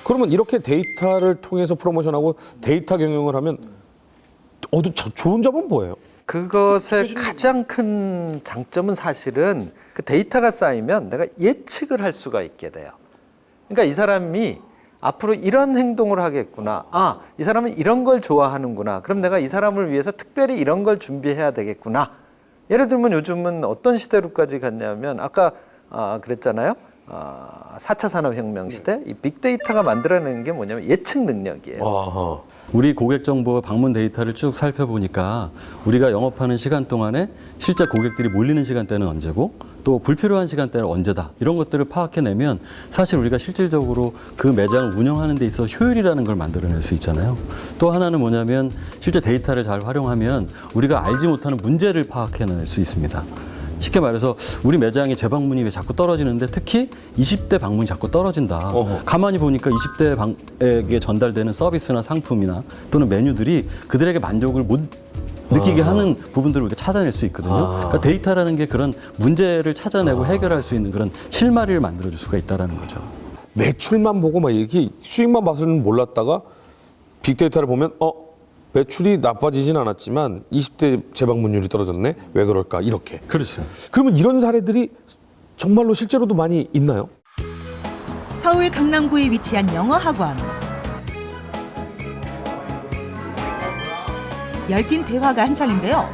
그러면 이렇게 데이터를 통해서 프로모션하고 데이터 경영을 하면 좋은 점은 뭐예요? 그것의 가장 큰 장점은 사실은 그 데이터가 쌓이면 내가 예측을 할 수가 있게 돼요. 그러니까 이 사람이 앞으로 이런 행동을 하겠구나. 아, 이 사람은 이런 걸 좋아하는구나. 그럼 내가 이 사람을 위해서 특별히 이런 걸 준비해야 되겠구나. 예를 들면 요즘은 어떤 시대로까지 갔냐면 아까 그랬잖아요. 4차 산업혁명 시대 이 빅데이터가 만들어내는 게 뭐냐면 예측 능력이에요. 아하. 우리 고객 정보 방문 데이터를 쭉 살펴보니까 우리가 영업하는 시간 동안에 실제 고객들이 몰리는 시간대는 언제고 또 불필요한 시간대는 언제다 이런 것들을 파악해내면 사실 우리가 실질적으로 그 매장을 운영하는 데 있어 효율이라는 걸 만들어낼 수 있잖아요. 또 하나는 뭐냐면 실제 데이터를 잘 활용하면 우리가 알지 못하는 문제를 파악해낼 수 있습니다. 쉽게 말해서 우리 매장의 재방문이 왜 자꾸 떨어지는데 특히 20대 방문이 자꾸 떨어진다. 가만히 보니까 20대 방에게 전달되는 서비스나 상품이나 또는 메뉴들이 그들에게 만족을 못 느끼게 하는 부분들을 우리가 찾아낼 수 있거든요. 그러니까 데이터라는 게 그런 문제를 찾아내고 해결할 수 있는 그런 실마리를 만들어줄 수가 있다는 거죠. 매출만 보고 막 이렇게 수익만 봐서는 몰랐다가 빅데이터를 보면 매출이 나빠지진 않았지만 20대 재방문율이 떨어졌네. 왜 그럴까? 이렇게. 그렇죠. 그러면 이런 사례들이 정말로 실제로도 많이 있나요? 서울 강남구에 위치한 영어학원. 열띤 대화가 한창인데요.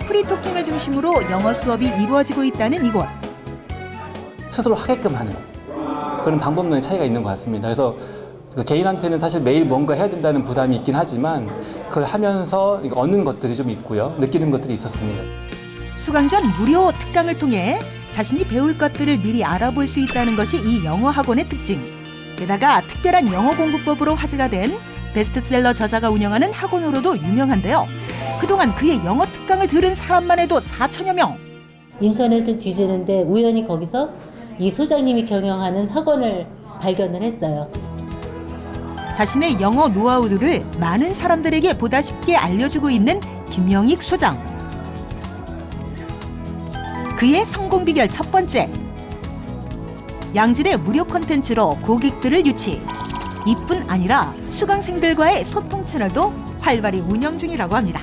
프리토킹을 중심으로 영어 수업이 이루어지고 있다는 이곳. 스스로 하게끔 하는 그런 방법론의 차이가 있는 것 같습니다. 그래서 개인한테는 사실 매일 뭔가 해야 된다는 부담이 있긴 하지만 그걸 하면서 얻는 것들이 좀 있고요. 느끼는 것들이 있었습니다. 수강 전 무료 특강을 통해 자신이 배울 것들을 미리 알아볼 수 있다는 것이 이 영어 학원의 특징. 게다가 특별한 영어 공부법으로 화제가 된 베스트셀러 저자가 운영하는 학원으로도 유명한데요. 그동안 그의 영어 특강을 들은 사람만 해도 4천여 명. 인터넷을 뒤지는데 우연히 거기서 이 소장님이 경영하는 학원을 발견을 했어요. 자신의 영어 노하우들을 많은 사람들에게 보다 쉽게 알려주고 있는 김영익 소장. 그의 성공 비결 첫 번째. 양질의 무료 콘텐츠로 고객들을 유치. 이뿐 아니라 수강생들과의 소통 채널도 활발히 운영 중이라고 합니다.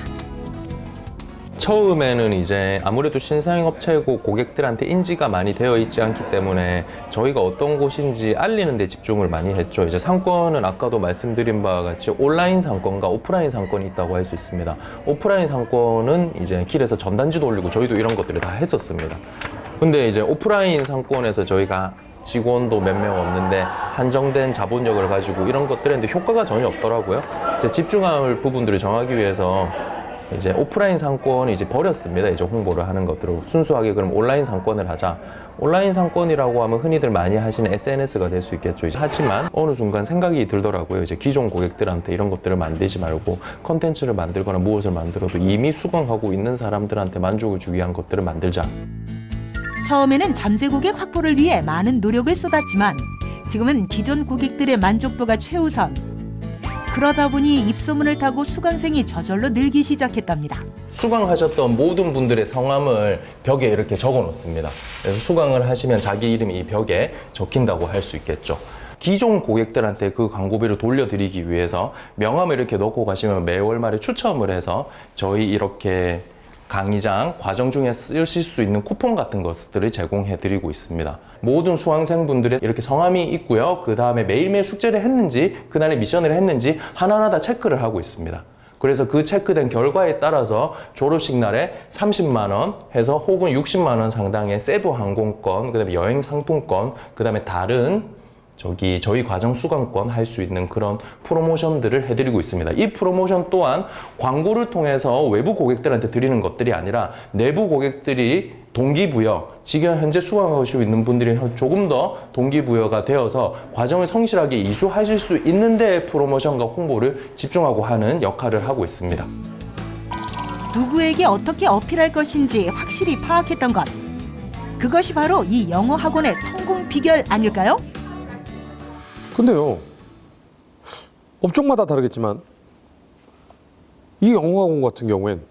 처음에는 이제 아무래도 신사행 업체고 고객들한테 인지가 많이 되어 있지 않기 때문에 저희가 어떤 곳인지 알리는 데 집중을 많이 했죠. 이제 상권은 아까도 말씀드린 바와 같이 온라인 상권과 오프라인 상권이 있다고 할 수 있습니다. 오프라인 상권은 이제 길에서 전단지도 올리고 저희도 이런 것들을 다 했었습니다. 근데 이제 오프라인 상권에서 저희가 직원도 몇 명 없는데 한정된 자본력을 가지고 이런 것들을 했는데 효과가 전혀 없더라고요. 그래서 집중할 부분들을 정하기 위해서 이제 오프라인 상권을 이제 버렸습니다. 이제 홍보를 하는 것들로 순수하게 그럼 온라인 상권을 하자. 온라인 상권이라고 하면 흔히들 많이 하시는 SNS가 될 수 있겠죠. 하지만 어느 순간 생각이 들더라고요. 이제 기존 고객들한테 이런 것들을 만들지 말고 컨텐츠를 만들거나 무엇을 만들어도 이미 수강하고 있는 사람들한테 만족을 주기 위한 것들을 만들자. 처음에는 잠재 고객 확보를 위해 많은 노력을 쏟았지만 지금은 기존 고객들의 만족도가 최우선. 그러다 보니 입소문을 타고 수강생이 저절로 늘기 시작했답니다. 수강하셨던 모든 분들의 성함을 벽에 이렇게 적어 놓습니다. 그래서 수강을 하시면 자기 이름이 이 벽에 적힌다고 할 수 있겠죠. 기존 고객들한테 그 광고비를 돌려드리기 위해서 명함을 이렇게 넣고 가시면 매월 말에 추첨을 해서 저희 이렇게 강의장 과정 중에 쓰실 수 있는 쿠폰 같은 것들을 제공해 드리고 있습니다. 모든 수강생분들의 이렇게 성함이 있고요. 그 다음에 매일매일 숙제를 했는지 그날에 미션을 했는지 하나하나 다 체크를 하고 있습니다. 그래서 그 체크된 결과에 따라서 졸업식 날에 30만 원 해서 혹은 60만 원 상당의 세부 항공권, 그 다음에 여행 상품권, 그 다음에 다른 저희 과정 수강권 할 수 있는 그런 프로모션들을 해드리고 있습니다. 이 프로모션 또한 광고를 통해서 외부 고객들한테 드리는 것들이 아니라 내부 고객들이 동기부여, 지금 현재 수강하시고 있는 분들이 조금 더 동기부여가 되어서 과정을 성실하게 이수하실 수 있는 데 프로모션과 홍보를 집중하고 하는 역할을 하고 있습니다. 누구에게 어떻게 어필할 것인지 확실히 파악했던 것. 그것이 바로 이 영어 학원의 성공 비결 아닐까요? 근데요, 업종마다 다르겠지만 이 영어학원 같은 경우엔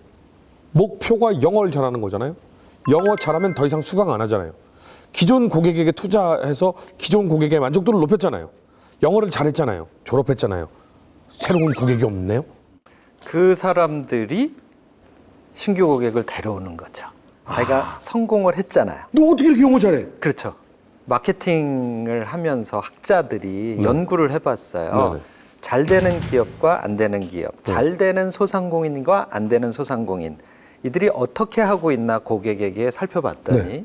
목표가 영어를 잘하는 거잖아요. 영어 잘하면 더 이상 수강 안 하잖아요. 기존 고객에게 투자해서 기존 고객의 만족도를 높였잖아요. 영어를 잘했잖아요. 졸업했잖아요. 새로운 고객이 없네요. 그 사람들이 신규 고객을 데려오는 거죠. 내가 성공을 했잖아요. 너 어떻게 이렇게 영어 잘해? 그렇죠. 마케팅을 하면서 학자들이 연구를 해봤어요. 네네. 잘 되는 기업과 안 되는 기업, 잘 되는 소상공인과 안 되는 소상공인, 이들이 어떻게 하고 있나 고객에게 살펴봤더니 네.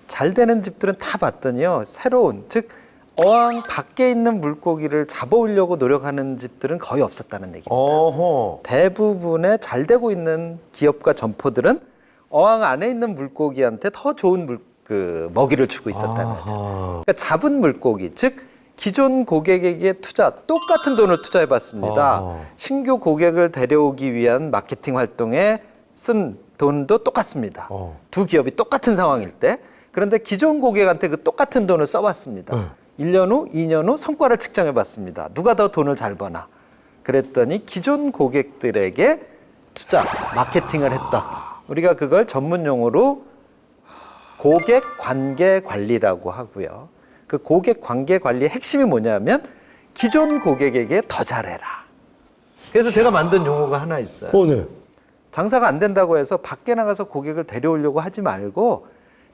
잘 되는 집들은 다 봤더니요. 새로운, 즉 어항 밖에 있는 물고기를 잡아오려고 노력하는 집들은 거의 없었다는 얘기입니다. 어허. 대부분의 잘 되고 있는 기업과 점포들은 어항 안에 있는 물고기한테 더 좋은 먹이를 주고 있었다는 거죠. 그러니까 잡은 물고기, 즉 기존 고객에게 똑같은 돈을 투자해봤습니다. 신규 고객을 데려오기 위한 마케팅 활동에 쓴 돈도 똑같습니다. 두 기업이 똑같은 상황일 때. 그런데 기존 고객한테 그 똑같은 돈을 써봤습니다. 1년 후, 2년 후 성과를 측정해봤습니다. 누가 더 돈을 잘 버나. 그랬더니 기존 고객들에게 투자, 마케팅을 했다. 우리가 그걸 전문 용어로 고객 관계 관리라고 하고요. 그 고객 관계 관리의 핵심이 뭐냐면 기존 고객에게 더 잘해라. 그래서 제가 만든 용어가 하나 있어요. 네. 장사가 안 된다고 해서 밖에 나가서 고객을 데려오려고 하지 말고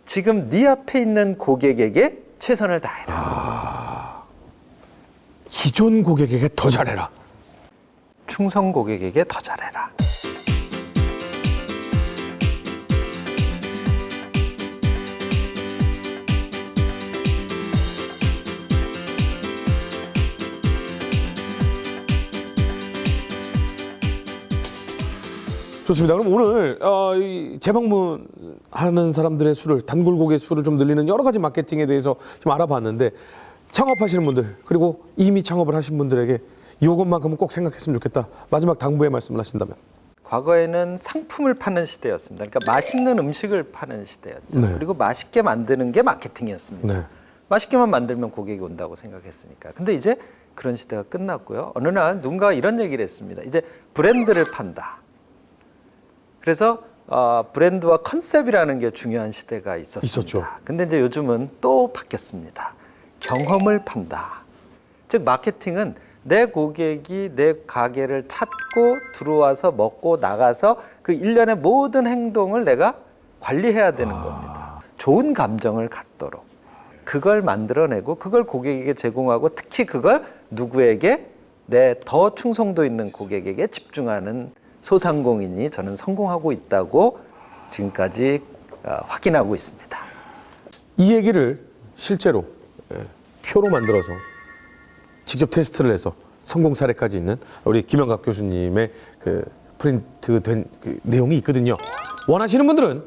지금 네 앞에 있는 고객에게 최선을 다해라. 기존 고객에게 더 잘해라. 충성 고객에게 더 잘해라. 좋습니다. 그럼 오늘 이 재방문하는 사람들의 수를, 단골 고객 수를 좀 늘리는 여러 가지 마케팅에 대해서 좀 알아봤는데, 창업하시는 분들 그리고 이미 창업을 하신 분들에게 이것만큼은 꼭 생각했으면 좋겠다. 마지막 당부의 말씀을 하신다면. 과거에는 상품을 파는 시대였습니다. 그러니까 맛있는 음식을 파는 시대였죠. 네. 그리고 맛있게 만드는 게 마케팅이었습니다. 네. 맛있게만 만들면 고객이 온다고 생각했으니까. 근데 이제 그런 시대가 끝났고요. 어느 날 누군가 이런 얘기를 했습니다. 이제 브랜드를 판다. 그래서 브랜드와 컨셉이라는 게 중요한 시대가 있었습니다. 있었죠. 근데 이제 요즘은 또 바뀌었습니다. 경험을 판다. 즉 마케팅은 내 고객이 내 가게를 찾고 들어와서 먹고 나가서 그 일련의 모든 행동을 내가 관리해야 되는 겁니다. 좋은 감정을 갖도록. 그걸 만들어내고 그걸 고객에게 제공하고 특히 그걸 누구에게 내 더 충성도 있는 고객에게 집중하는 소상공인이 저는 성공하고 있다고 지금까지 확인하고 있습니다. 이 얘기를 실제로 표로 만들어서 직접 테스트를 해서 성공 사례까지 있는 우리 김영각 교수님의 그 프린트된 그 내용이 있거든요. 원하시는 분들은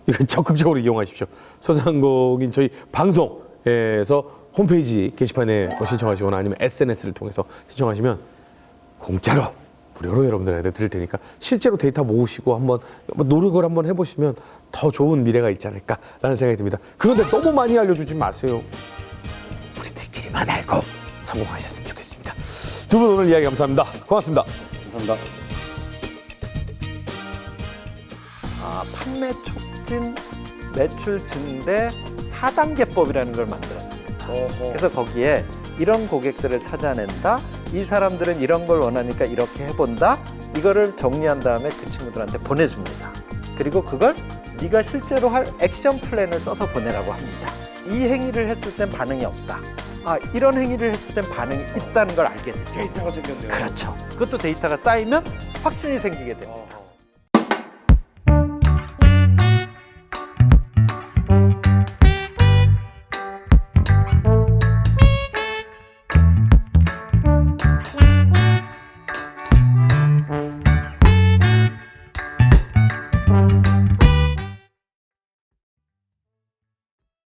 이거 적극적으로 이용하십시오. 소상공인 저희 방송에서 홈페이지 게시판에 신청하시거나 아니면 SNS를 통해서 신청하시면 공짜로 무료로 여러분들한테 드릴 테니까 실제로 데이터 모으시고 한번 노력을 한번 해보시면 더 좋은 미래가 있지 않을까라는 생각이 듭니다. 그런데 너무 많이 알려주지 마세요. 우리들끼리만 알고 성공하셨으면 좋겠습니다. 두 분 오늘 이야기 감사합니다. 고맙습니다. 감사합니다. 판매 촉진, 매출 증대 4단계법이라는 걸 만들었습니다. 그래서 거기에 이런 고객들을 찾아낸다. 이 사람들은 이런 걸 원하니까 이렇게 해본다. 이거를 정리한 다음에 그 친구들한테 보내줍니다. 그리고 그걸 네가 실제로 할 액션 플랜을 써서 보내라고 합니다. 이 행위를 했을 땐 반응이 없다. 이런 행위를 했을 땐 반응이 있다는 걸 알게 되죠. 데이터가 생겼네요. 그렇죠. 그것도 데이터가 쌓이면 확신이 생기게 됩니다.